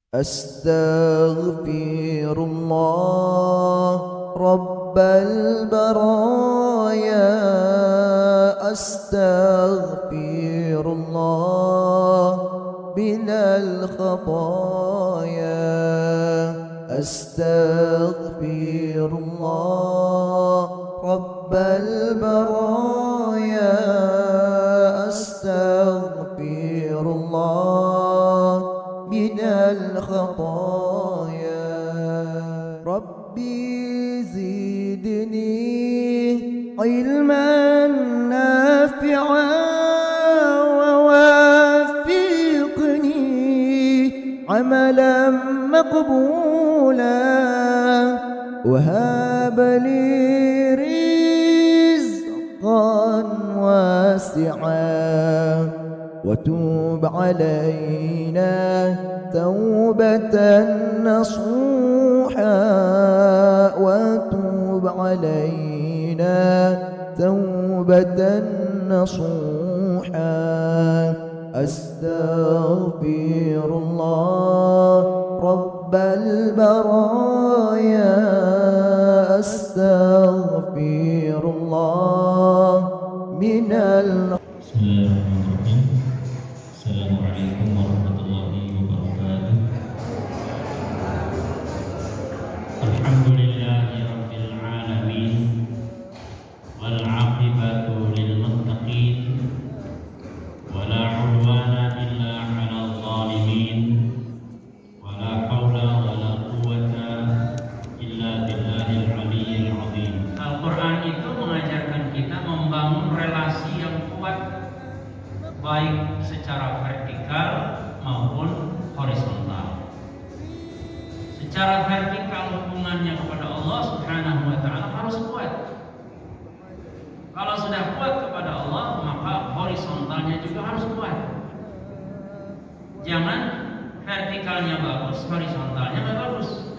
Astaghfirullah Rabbal baraya. Astaghfirullah minal khataya. Astaghfirullah Rabbal baraya. Astaghfirullah minal khataya. Rabbi zidni ilman nafi'an wa wafiqni amalan maqbulan wa hab li rizqan wasi'an وتوب علينا توبة نصوحا وتوب علينا توبة نصوحا أستغفر الله رب البرايا. أستغفر الله من Assalamualaikum warahmatullahi wabarakatuh. Alhamdulillahi rabbil alamin wal 'aqibatu lil muttaqin wala 'udwana illa 'alal zalimin wala haula wala quwwata illa billahil 'aliyyil 'azim. Al-Qur'an itu mengajarkan kita membangun relasi yang kuat baik secara vertikal maupun horizontal. Secara vertikal hubungannya kepada Allah Subhanahu wa taala harus kuat. Kalau sudah kuat kepada Allah, maka horizontalnya juga harus kuat. Jangan vertikalnya bagus, horizontalnya nggak bagus.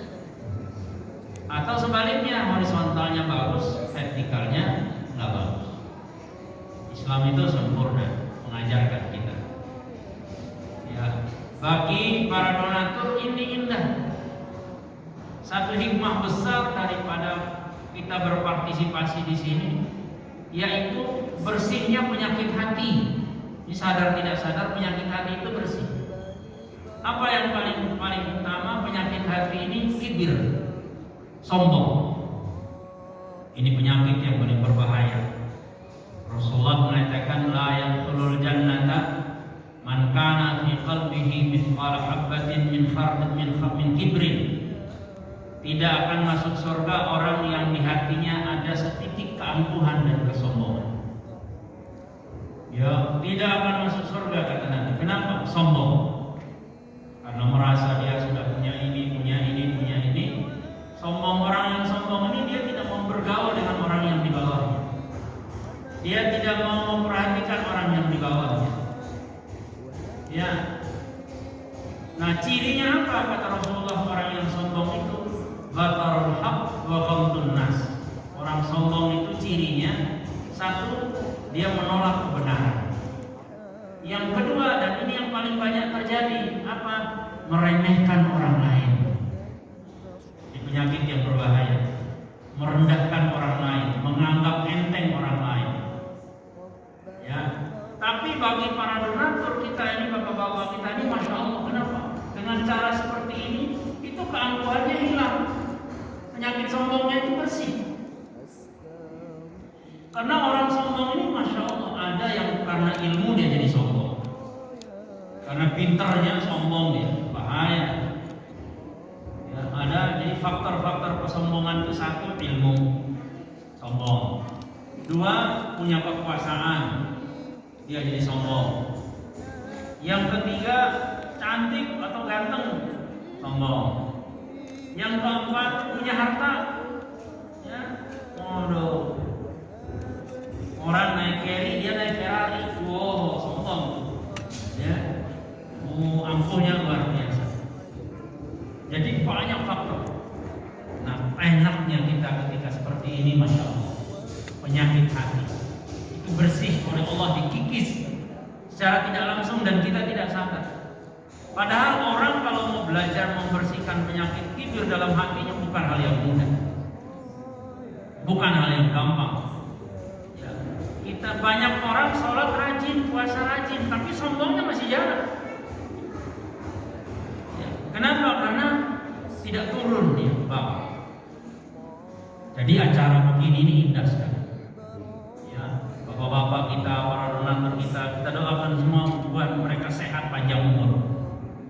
Atau sebaliknya, horizontalnya bagus, vertikalnya nggak bagus. Islam itu sempurna, mengajarkan kita. Ya, bagi para donatur ini indah. Satu hikmah besar daripada kita berpartisipasi di sini, yaitu bersihnya penyakit hati. Ini sadar tidak sadar penyakit hati itu bersih. Apa yang paling utama penyakit hati ini? Kibir, sombong. Ini penyakit yang paling berbahaya. Rasulullah mengatakan la yadkhulul jannata man kana fi qalbihi mithqala habatin min khardin min kibrin. Tidak akan masuk surga orang yang di hatinya ada setitik keangkuhan dan kesombongan. Ya, tidak akan masuk surga kata Nabi. Kenapa? Sombong. Karena merasa dia sudah punya ini, punya ini, punya ini. Sombong, orang yang sombong ini dia tidak mau bergaul dengan orang yang di bawahnya. Dia tidak mau memperhatikan orang yang di bawahnya. Ya. Nah, cirinya apa kata Rasulullah orang yang sombong itu? Batarul haq wa ghamdun nas. Orang sombong itu cirinya satu, dia menolak kebenaran. Yang kedua, dan ini yang paling banyak terjadi, apa? Meremehkan orang lain. Ini penyakit yang berbahaya. Merendahkan orang lain, menganggap enteng orang lain. Ya, tapi bagi para donatur kita ini, bapak-bapak kita ini, masya Allah, kenapa? Dengan cara seperti ini, itu keangkuhannya hilang, penyakit sombongnya itu bersih. Karena orang sombong ini, masya Allah, ada yang karena ilmu dia jadi sombong, karena pintarnya sombong dia, bahaya. Ya, ada jadi faktor-faktor kesombongan itu satu, ilmu, sombong. Dua, punya kekuasaan, dia jadi sombong. Yang ketiga, cantik atau ganteng, sombong. Yang keempat, punya harta, ya, waduh, orang naik carry, dia naik Ferrari, wow, sombong, ya, ampuhnya luar biasa. Jadi banyak faktor. Nah, enaknya kita ketika seperti ini, masya Allah, penyakit hati itu bersih oleh Allah, dikikis secara tidak langsung dan kita tidak sadar. Padahal orang kalau mau belajar membersihkan penyakit kibir dalam hatinya bukan hal yang mudah, bukan hal yang gampang. Ya, kita banyak orang sholat rajin, puasa rajin, tapi sombongnya masih jarang. Ya, kenapa? Karena tidak turun dia, Bapak. Jadi acara begini ini indah sekali. Ya, bapak-bapak kita, para donatur kita doakan semua buat mereka sehat panjang umur.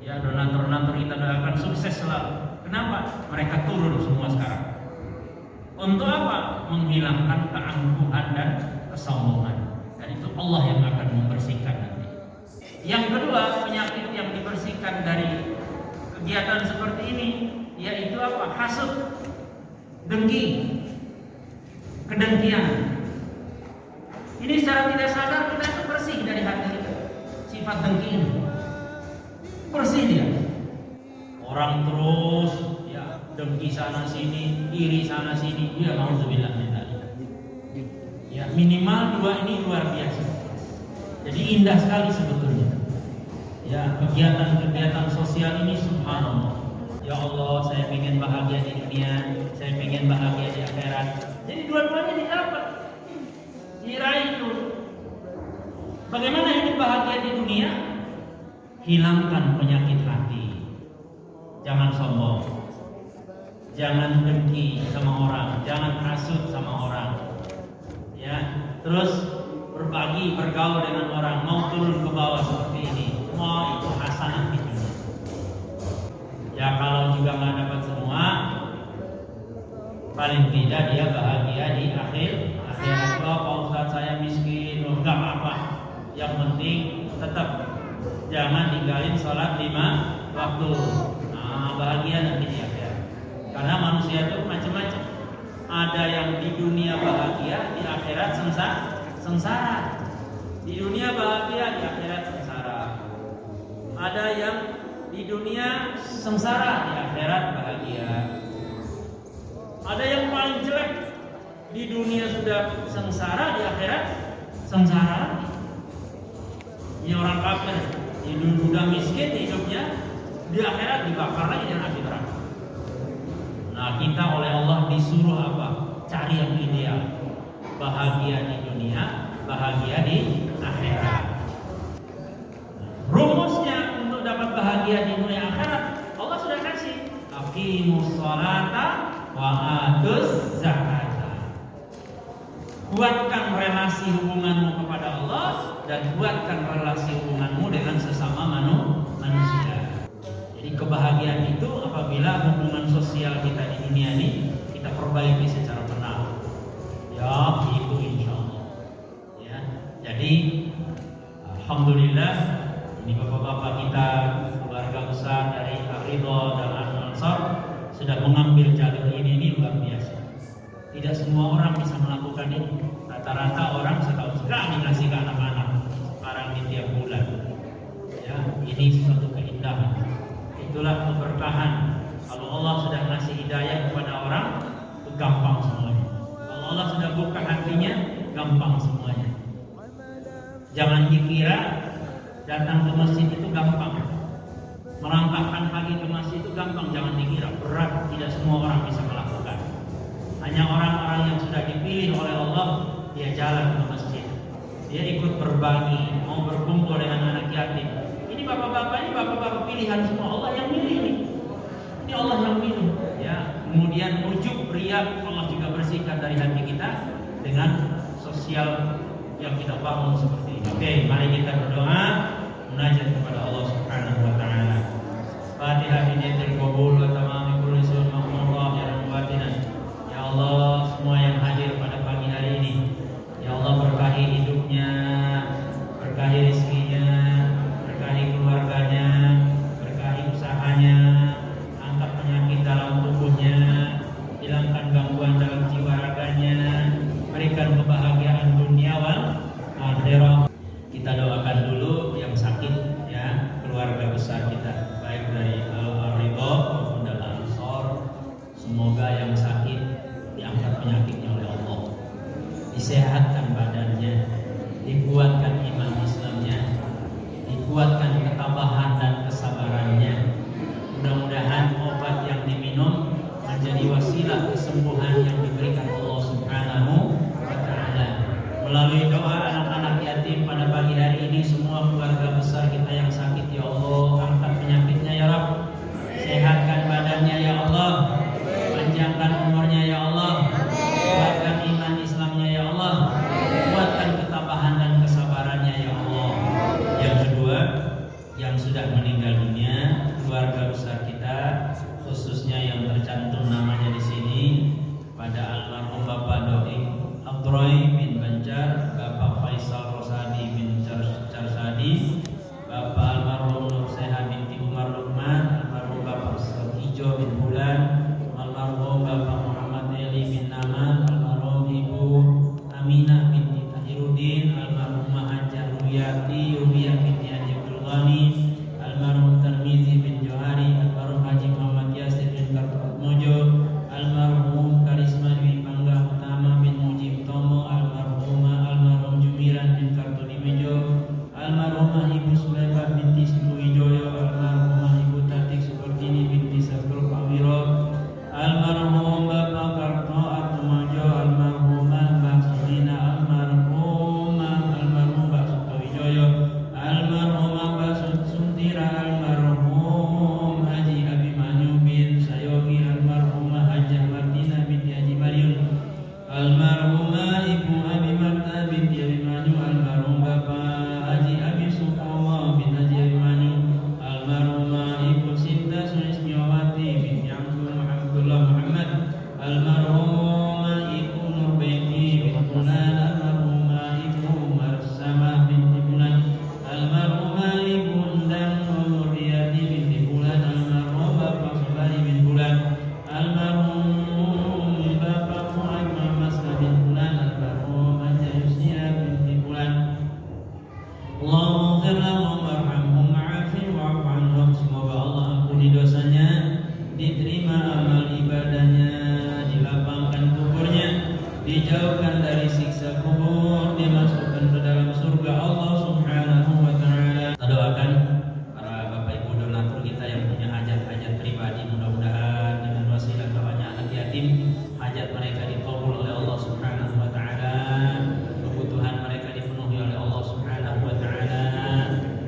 Ya, donatur kita doakan sukses selalu. Kenapa? Mereka turun semua sekarang. Untuk apa? Menghilangkan keangkuhan dan kesombongan. Dan itu Allah yang akan membersihkan nanti. Yang kedua, penyakit yang dibersihkan dari kegiatan seperti ini yaitu apa? Hasud, dengki, kedengkian. Ini secara tidak sadar kita itu bersih dari hati kita. Sifat dengki ini bersih dia. Orang terus ya dengki sana sini, iri sana sini, ya nauzubillah min dzalik. Ya minimal dua ini luar biasa. Jadi indah sekali sebetulnya. Ya kegiatan-kegiatan sosial ini subhanallah. Ya Allah, saya ingin bahagia di dunia, saya ingin bahagia di akhirat. Jadi dua-duanya didapat, diraih itu. Bagaimana hidup bahagia di dunia? Hilangkan penyakit hati. Jangan sombong, jangan dengki sama orang, jangan hasut sama orang. Ya, terus berbagi, bergaul dengan orang, mau turun ke bawah seperti ini. Semua itu hasanah di dunia. Ya kalau juga nggak dapat semua, paling tidak dia bahagia di akhirat. Oh Pak Ustadz saya miskin, oh nggak apa-apa. Yang penting tetap jangan tinggalin sholat 5 waktu. Nah bahagia nanti di akhirat. Karena manusia itu macam-macam. Ada yang di dunia bahagia, di akhirat sengsara. Di dunia bahagia, di akhirat sengsara. Ada yang di dunia sengsara, di akhirat bahagia. Ada yang paling jelek, di dunia sudah sengsara, di akhirat sengsara. Ini orang kafir, di dunia udah miskin hidupnya, di akhirat dibakar lagi dengan api neraka. Nah kita oleh Allah disuruh apa? Cari yang ideal, bahagia di dunia, bahagia di akhirat. Rumusnya untuk dapat bahagia di dunia akhirat Allah sudah kasih. Aqimus sholata wa atuz zakata. Kuatkan relasi hubunganmu kepada Allah dan kuatkan relasi hubunganmu dengan sesama manusia. Jadi kebahagiaan itu apabila hubungan sosial kita di dunia ini kita perbaiki secara benar. Ya, itu insya Allah. Ya, jadi alhamdulillah ini bapak-bapak kita keluarga besar dari Ar-Ridho dan Al-Ansar sudah mengambil jalur ini luar biasa. Tidak semua orang bisa melakukan ini. Rata-rata orang setahun sekali dikasih ke anak-anak. Sekarang di tiap bulan. Ya, ini suatu keindahan. Itulah keberkahan. Kalau Allah sudah ngasih hidayah kepada orang, itu gampang semuanya. Kalau Allah sudah buka hatinya, gampang semuanya. Jangan dikira datang ke masjid itu gampang. Melangkahkan kaki ke masjid itu gampang, jangan dikira berat. Tidak semua orang bisa melakukan. Hanya orang-orang yang sudah dipilih oleh Allah, dia jalan ke masjid. Dia ikut berbagi, mau berkumpul dengan anak yatim. Ini bapak-bapak ini bapak-bapak pilihan semua. Allah yang milih ini. Ini Allah yang milih. Ya, kemudian ujub riya Allah juga bersihkan dari hati kita dengan sosial yang kita bangun seperti ini. Oke, mari kita berdoa munajat kepada Allah Subhanahu wa taala. Fatihah bijatil qabul wa tamami kulli sunnah Allah ya rabbatina. Ya Allah, semua yang hadir pada pagi hari ini, ya Allah berkahi hidupnya, berkahi rezekinya, berkahi keluarganya, berkahi usahanya, angkat penyakit dalam tubuhnya, hilangkan gangguan dalam jiwa raganya, berikan kebahagiaan dunia wal akhirat. Kita doakan dulu yang sakit ya, keluarga besar kita, baik dari Al-Ridho sudah meninggal dunia, keluarga besar kita, khususnya yang tercantum namanya di sini, pada almarhum Bapak Doi Abdroy bin Banjar, Bapak Faisal Rosadi bin Carsadi, Bapak almarhum Nur Seha binti Umar Lukman, almarhum Bapak Ijo bin Bulan, almarhum Bapak Muhammad Eli bin Naman, almarhum Ibu Aminah binti Tahirudin, almarhum Hajah Ruyati Yubiyah binti Haji Abdul Ghani, almarhum Tarmizi bin Johari, almarhum Haji Muhammad Yasir bin Kartoatmojo, almarhum Karisma Dwi Pangga Utama bin Mujib Tomo, almarhum Jumiran bin Kartodimejo, almarhumah Ibu Sulaimah binti Sinuwijoyo, almarhumah Ibu Tatik Supertini binti Sastrul Pawiro, almarhum Bapak Karto Atmojo, almarhumah Mbak Sulina, almarhum Mbak Sutowijoyo, almarhumah Mbak Suntira, almarhum Haji Abimanyu bin Sayogi, almarhumah Hajah Martina binti Haji Mariun, almarhumah Ibu Abi Marta binti Abimanyu, almarhum Bapak Haji Abi Sukomo bin Haji Abimanyu, almarhumah Ibu Sinta Sulismiawati binti Abdullah Muhammad, almarhumah Ibu Nurbaiti bin Bulan, almarhumah Ibu Marsamah binti Bulan, almarhumah Ibu Undang Nuriyati binti Bulan, almarhum Bapak Subari bin Bulan, almarhum Bapak Fuad Muhammad bin Bulan, almarhum Haji Yusnia binti Bulan. Allahumma ghfir lahum warhamhum wa'afi wa'fu anhum. Semoga Allah ampuni dosanya, diterima amal ibadahnya, dilapangkan kuburnya, dijauhkan dari siksa kubur, dimasukkan ke dalam surga Allah Subhanahu wa taala. Kita doakan para Bapak Ibu donatur kita yang punya hajat-hajat pribadi, mudah-mudahan dengan wasilah doanya anak yatim, hajat mereka dikabul oleh Allah Subhanahu wa taala, kebutuhan mereka dipenuhi oleh Allah Subhanahu wa taala,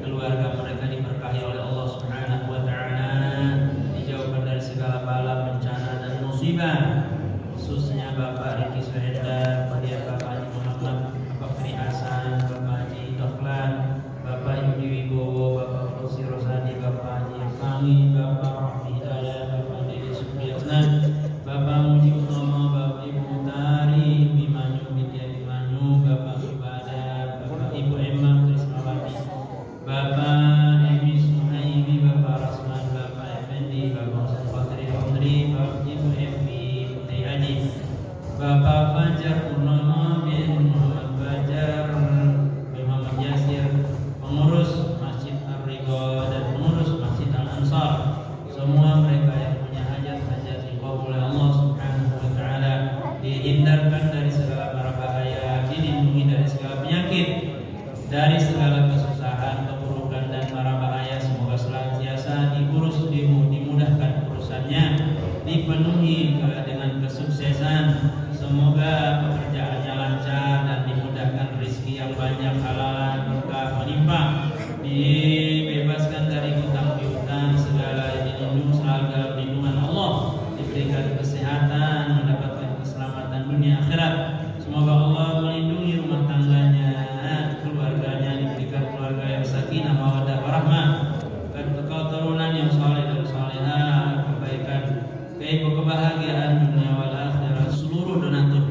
keluarga mereka diberkahi oleh Allah Subhanahu wa taala, dijauhkan dari segala bala, bencana dan musibah, khususnya Bapak Riki Suhenda, kemudian Bapak Haji Muhammad, Bapak Fri Hasan, Bapak Haji Toflan, Bapak Yudi Wibowo, Bapak Fauzi Rosadi, Bapak Haji Kami, Bapak Rahmi Hidayah, Bapak Dede Supriyatna, Bapak Muji Utomo, Bapak Ibu Tari Bimanyu binti Abimanyu, Bapak Ibadah, Bapak Ibu Emma Trismawati, Bapak Emi Suhaimi, Bapak Rasman, Bapak Effendi, Bapak Ustaz Fatri Fondri, Bapak Ibu Evi Putri Haji, Bapak Fajar Purnomo bin Muhammad Fajar bin Muhammad Yasir, pengurus Masjid Ar-Ridho dan pengurus Masjid Al-Ansar, semua mereka yang punya hajat-hajat dikabul oleh Allah Subhanahu wa taala, dihindarkan dari segala mara bahaya, dilindungi dari segala penyakit, dari segala kesusahan, keburukan dan mara bahaya. Semoga senantiasa diurus, dimudahkan urusannya, dipenuhi dengan kesuksesan. Semoga pekerjaannya lancar dan dimudahkan rezeki yang banyak, halalan berkah melimpah, dibebaskan dari hutang piutang, segala dilindungi selalu dalam lindungan Allah, diberikan kesehatan, mendapatkan keselamatan dunia akhirat. Semoga Allah melindungi rumah tangganya, keluarganya, diberikan keluarga yang sakinah, mawaddah, warahmah, keturunan yang saleh dan salehah, kebaikan, kebahagiaan dunia wal akhirat. Seluruh donatur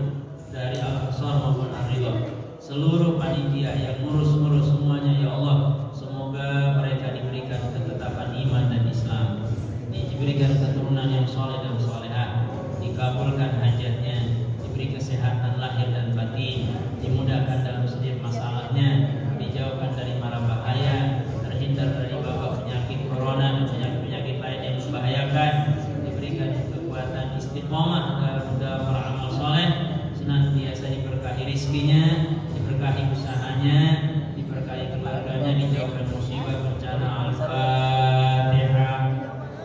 dari Al-Aqsar maupun Ar-Ridho, seluruh panitia yang ngurus semuanya, ya Allah, semoga mereka diberikan ketetapan iman dan Islam, diberikan keturunan yang saleh dan salehah, dikabulkan hajatnya, diberi kesehatan lahir dan batin, dimudahkan dalam setiap masalahnya, dijauhkan dari mara bahaya, terhindar dari wabah penyakit corona dan penyakit-penyakit lain yang membahayakan, diberikan kekuatan istiqomah dalam beramal soleh, senantiasa diberkahi rizkinya, diberkahi usahanya, diberkahi keluarganya, dijauhkan musibah bencana. Al-Fatihah.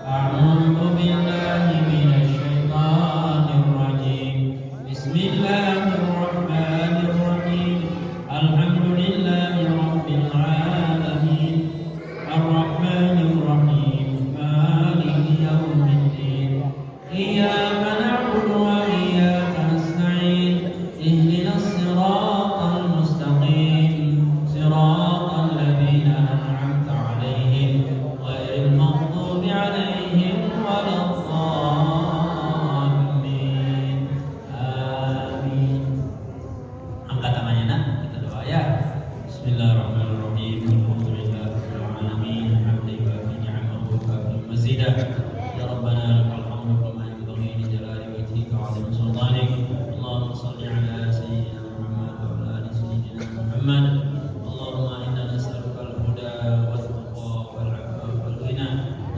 A'udzu billahi minasy syaithanir rajim. Bismillahirrahmanirrahim. Alhamdulillahi rabbil alamin. Ar-Rahmanir Rahim. Maliki yaumiddin. Iyyaka na'budu مزيدا يا ربنا لك الحمد كما ينبغي لجلال وجهك وعظيم سلطانك اللهم صل على سيدنا محمد وعلى ال سيدنا محمد اللهم انا نسالك الهدى والتقى والعفاف والغنى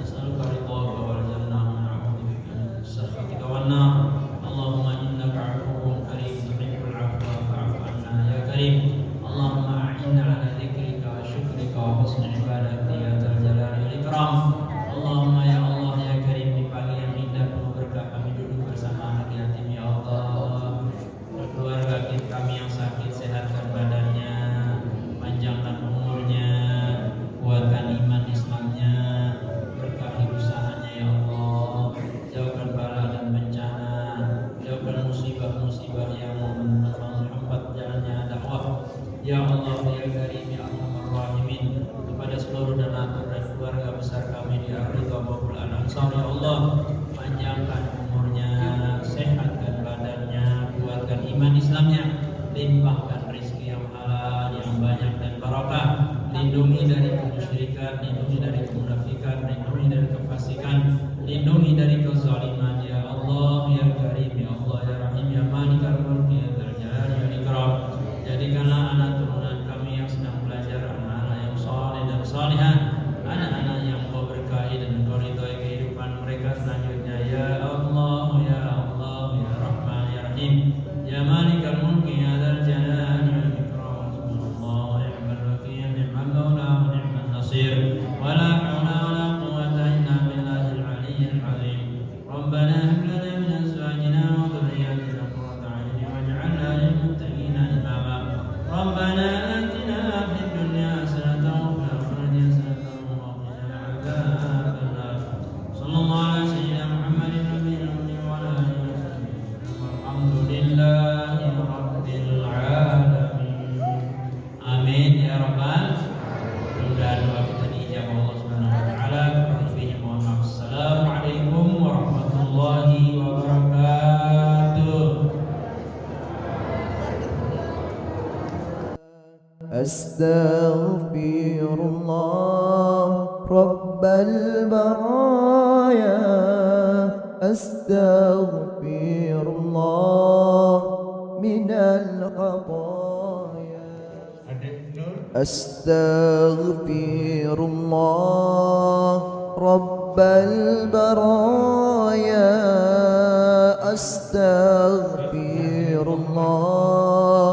نسالك رضاك والجنه ونعوذ بك من سخطك والنار اللهم انك عفو كريم تحب العفو فاعف عنا يا كريم اللهم اعنا على ذكرك وشكرك وحسن عبادتك يا ذا الجلال والاكرام اللهم ya Allah ya Karim di pagi yang indah penuh berkah kami duduk bersama anak yatim ya Allah keluarga kami yang sakit sehatkan badannya panjangkan umurnya kuatkan iman Islamnya berkahi usahanya ya Allah jauhkan bala dan bencana jauhkan musibah-musibah yang menghambat jalannya dakwah ya Allah ya Karim ya Arhamar Rahimin kepada seluruh donatur dan keluarga besar kami di Ridho Babul Al-Ansar ya Allah panjangkan umurnya sehatkan badannya kuatkan iman Islamnya limpahkan rezeki yang halal yang banyak dan barokah lindungi dari kemusyrikan lindungi dari kemunafikan lindungi dari kefasikan lindungi dari kezaliman ya Allah ya Karim ya Allah ya Rahim ya Malikal Mulk ya Dzal Jalali wal Ikram jadikanlah anak turunan kami yang sedang belajar anak-anak yang saleh dan salihah anak-anak yang kau berkahi dan kau ridhoi kehidupan mereka selanjutnya ya Allah ya Allah ya Rahman ya Rahim ya Malikal Mulk ya Dzal Jalali wal Ikram subhanallah wa ni'mal wakeel ni'mal maula wa ni'man nasir wa la haula wa la quwwata illa billahil aliyyil azim rabbana hab lana min azwajina wa dhurriyyatina qurrata a'yun waj'alna lil muttaqina imama rabbana atina fid dunya hasanatan wa fil akhirati hasanatan wa qina adzaban nar sallallahu ala sayyidina Muhammadin nabiyil ummi wa ala alihi wa sahbihi walhamdulillahi rabbil alamin amin ya rabbal mudah-mudahan doa kita diijabah Allah Subhanahu wa taala mohon maaf assalamualaikum warahmatullahi wabarakatuh أستغفر الله رب البرايا أستغفر الله من الخطايا أستغفر الله رب البرايا أستغفر الله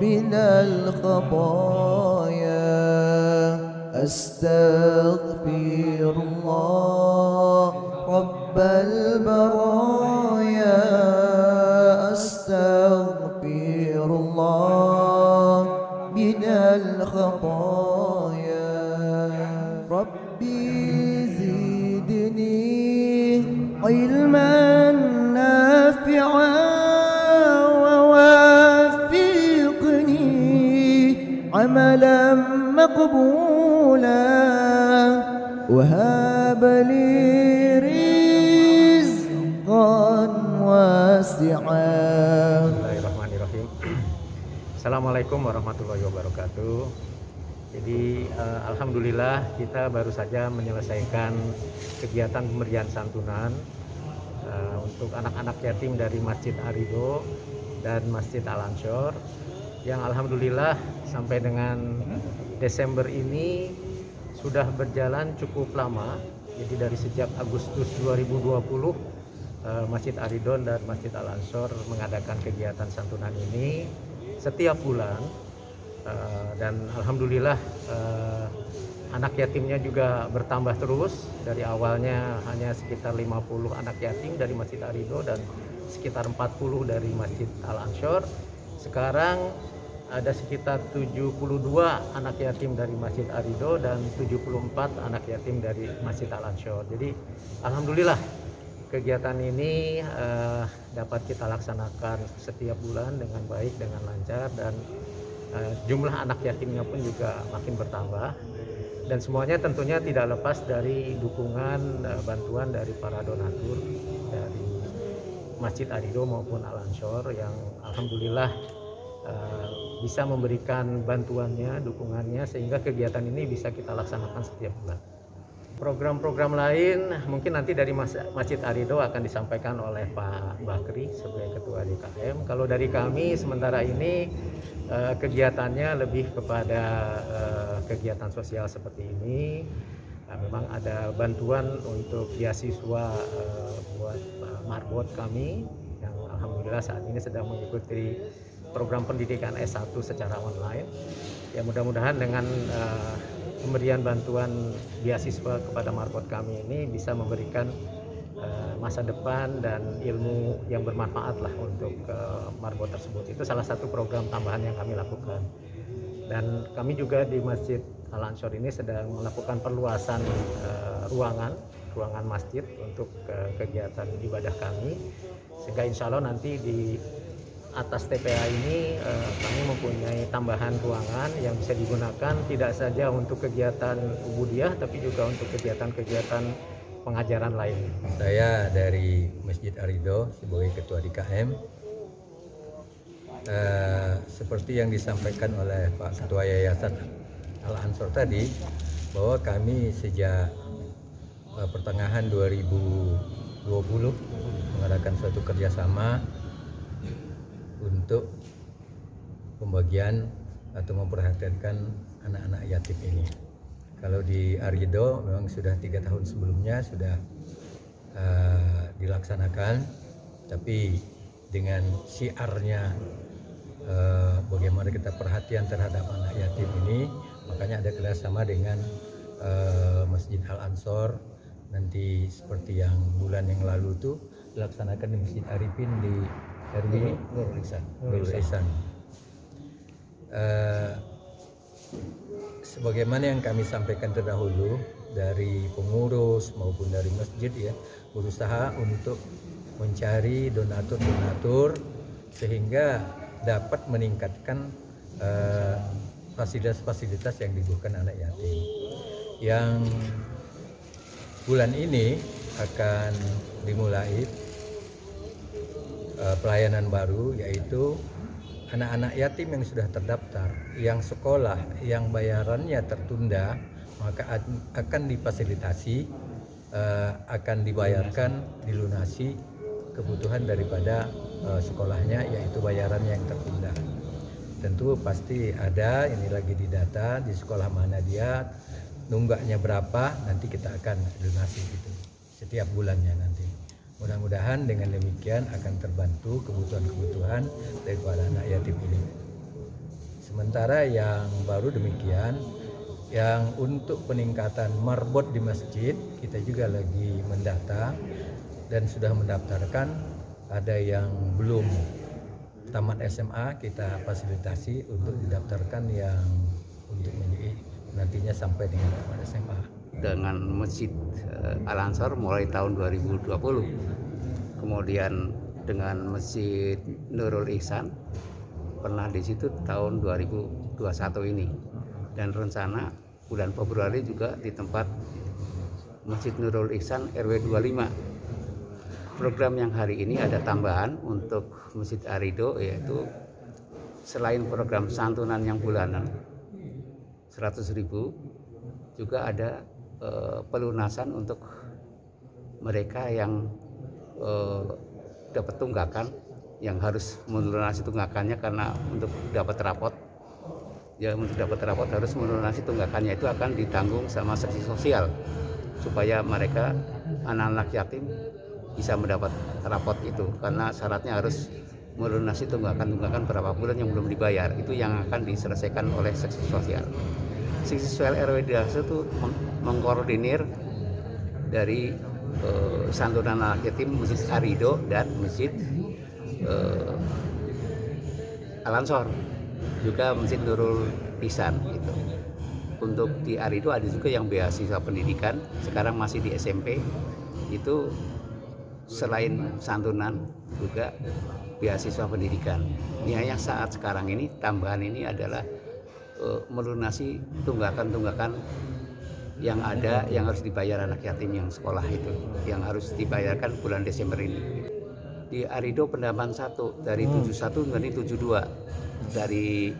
من الخطايا أستغفر الله رب البرايا أستغفر الله من الخطايا ربي زدني علما نافعا عملا مقبولا وهب لي رزقا واسعا. Bismillahirrahmanirrahim. Assalamualaikum warahmatullahi wabarakatuh. Jadi alhamdulillah kita baru saja menyelesaikan kegiatan pemberian santunan untuk anak-anak yatim dari Masjid Ar-Ridho dan Masjid Al-Ansor yang alhamdulillah sampai dengan Desember ini sudah berjalan cukup lama. Jadi dari sejak Agustus 2020 Masjid Ar-Ridho dan Masjid Al-Ansor mengadakan kegiatan santunan ini setiap bulan dan alhamdulillah anak yatimnya juga bertambah terus. Dari awalnya hanya sekitar 50 anak yatim dari Masjid Ar-Ridho dan sekitar 40 dari Masjid Al-Ansor. Sekarang ada sekitar 72 anak yatim dari Masjid Ar-Ridho dan 74 anak yatim dari Masjid Al-Ansor. Jadi alhamdulillah kegiatan ini dapat kita laksanakan setiap bulan dengan baik, dengan lancar, dan jumlah anak yatimnya pun juga makin bertambah. Dan semuanya tentunya tidak lepas dari dukungan bantuan dari para donatur dari Masjid Ar-Ridho maupun Al-Ansor yang alhamdulillah bisa memberikan bantuannya, dukungannya, sehingga kegiatan ini bisa kita laksanakan setiap bulan. Program-program lain mungkin nanti dari Masjid Arido akan disampaikan oleh Pak Bakri sebagai Ketua DKM. Kalau dari kami sementara ini kegiatannya lebih kepada kegiatan sosial seperti ini. Memang ada bantuan untuk beasiswa buat marbot kami yang alhamdulillah saat ini sedang mengikuti program pendidikan S1 secara online. Ya mudah-mudahan dengan pemberian bantuan beasiswa kepada marbot kami ini bisa memberikan masa depan dan ilmu yang bermanfaat lah untuk marbot tersebut. Itu salah satu program tambahan yang kami lakukan. Dan kami juga di Masjid Al-Ansor ini sedang melakukan perluasan ruangan masjid untuk kegiatan ibadah kami, sehingga insya Allah nanti di atas TPA ini kami mempunyai tambahan ruangan yang bisa digunakan tidak saja untuk kegiatan ubudiyah tapi juga untuk kegiatan-kegiatan pengajaran lain. Saya dari Masjid Arido sebagai Ketua DKM. Seperti yang disampaikan oleh Pak Ketua Yayasan Al-Ansor tadi, bahwa kami sejak pertengahan 2020 mengadakan suatu kerjasama untuk pembagian atau memperhatikan anak-anak yatim ini. Kalau di Arido memang sudah 3 tahun sebelumnya sudah dilaksanakan, tapi dengan syiarnya bagaimana kita perhatian terhadap anak yatim ini, makanya ada kerjasama dengan Masjid Al-Ansor. Nanti seperti yang bulan yang lalu tuh dilaksanakan di Masjid Arifin di RW Nurul Ihsan. Sebagaimana yang kami sampaikan terdahulu, dari pengurus maupun dari masjid ya berusaha untuk mencari donatur-donatur sehingga dapat meningkatkan fasilitas-fasilitas yang dibutuhkan anak yatim. Yang bulan ini akan dimulai pelayanan baru, yaitu anak-anak yatim yang sudah terdaftar, yang sekolah, yang bayarannya tertunda, maka akan difasilitasi, akan dibayarkan, dilunasi kebutuhan daripada sekolahnya, yaitu bayarannya yang tertunda. Tentu pasti ada, ini lagi didata di sekolah mana dia, nunggaknya berapa, nanti kita akan lunasi itu setiap bulannya nanti. Mudah-mudahan dengan demikian akan terbantu kebutuhan-kebutuhan daripada anak yatim ini. Sementara yang baru demikian, yang untuk peningkatan marbot di masjid, kita juga lagi mendata dan sudah mendaftarkan. Ada yang belum tamat SMA, kita fasilitasi untuk didaftarkan yang untuk nantinya sampai dengan tamat SMA. Dengan Masjid Al-Ansor mulai tahun 2020, kemudian dengan Masjid Nurul Ihsan pernah di situ tahun 2021 ini, dan rencana bulan Februari juga di tempat Masjid Nurul Ihsan RW 25. Program yang hari ini ada tambahan untuk Masjid Arido, yaitu selain program santunan yang bulanan 100.000, juga ada pelunasan untuk mereka yang dapat tunggakan, yang harus melunasi tunggakannya karena untuk dapat rapot. Ya, untuk dapat rapot harus melunasi tunggakannya, itu akan ditanggung sama seksi sosial supaya mereka anak-anak yatim bisa mendapat rapot itu, karena syaratnya harus melunasi tunggakan berapa bulan yang belum dibayar. Itu yang akan diselesaikan oleh seksi sosial. Seksi sosial RW Dahsu itu mengkoordinir dari santunan anak yatim Masjid Arido dan Masjid Al-Ansor, juga Masjid Nurul Ihsan gitu. Untuk di Arido ada juga yang beasiswa pendidikan, sekarang masih di SMP. Itu selain santunan juga beasiswa pendidikan. Yang saat sekarang ini tambahan ini adalah melunasi tunggakan-tunggakan yang ada yang harus dibayar anak yatim yang sekolah itu, yang harus dibayarkan bulan Desember ini. Di Arido pendampingan 1 dari 71 menjadi 72, dari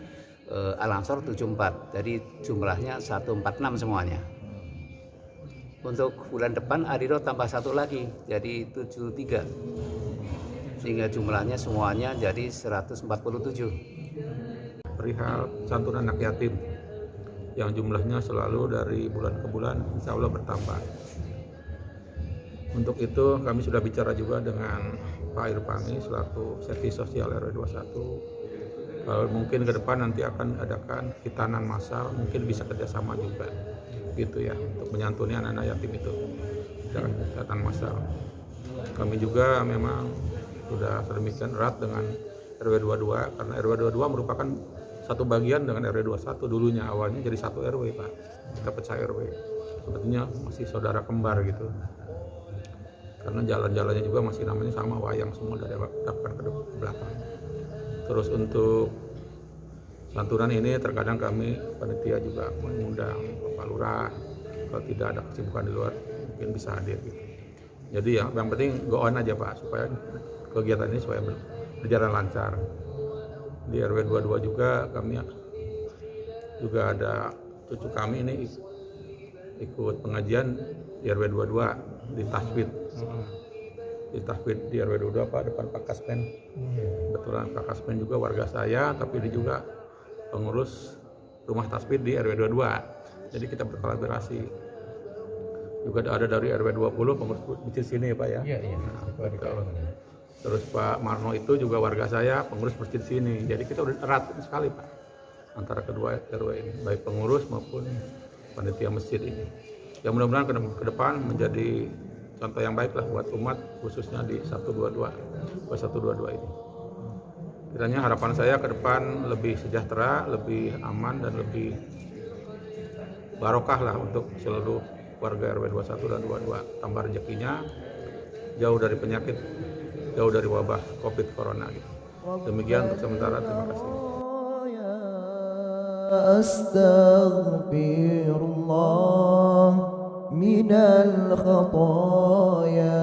Al-Ansor 74, jadi jumlahnya 146 semuanya. Untuk bulan depan Adiro tambah satu lagi, jadi 73. Sehingga jumlahnya semuanya jadi 147. Perihal santunan anak yatim yang jumlahnya selalu dari bulan ke bulan insya Allah bertambah. Untuk itu kami sudah bicara juga dengan Pak Irpani selaku Seksi Sosial RW 21. Kalau mungkin ke depan nanti akan adakan hitanan massal, mungkin bisa kerjasama juga gitu ya, untuk menyantuni anak-anak yatim itu dengan hitanan massal. Kami juga memang sudah sedemikian erat dengan RW 22 karena RW 22 merupakan satu bagian dengan RW 21 dulunya, awalnya jadi satu RW Pak, kita pecah RW, sebetulnya masih saudara kembar gitu karena jalan-jalannya juga masih namanya sama, wayang semua dari depan ke belakang. Terus untuk santunan ini terkadang kami panitia juga mengundang Bapak Lurah, kalau tidak ada kesibukan di luar mungkin bisa hadir gitu. Jadi yang penting go on aja Pak, supaya kegiatan ini supaya berjalan lancar. Di RW 22 juga kami juga ada cucu kami ini ikut pengajian di RW 22 di Tahfidz. Di Tahfidz di RW 22 Pak, depan Pak Kaspen. Kebetulan Pak Kaspen juga warga saya, tapi dia juga pengurus rumah Tahfidz di RW 22. Jadi kita berkolaborasi. Juga ada dari RW 20 pengurus masjid sini ya Pak ya. Iya. Betul. Terus Pak Marno itu juga warga saya, pengurus masjid sini. Jadi kita udah erat sekali Pak antara kedua RW ini, baik pengurus maupun panitia masjid ini. Ya mudah-mudahan ke depan menjadi contoh yang baik lah buat umat, khususnya di 122 ini. Kiranya harapan saya ke depan lebih sejahtera, lebih aman, dan lebih barokah lah untuk seluruh warga RW 21 dan 22. Tambah rezekinya, jauh dari penyakit, jauh dari wabah COVID Corona gitu. Demikian untuk sementara, terima kasih. أستغفر الله من الخطايا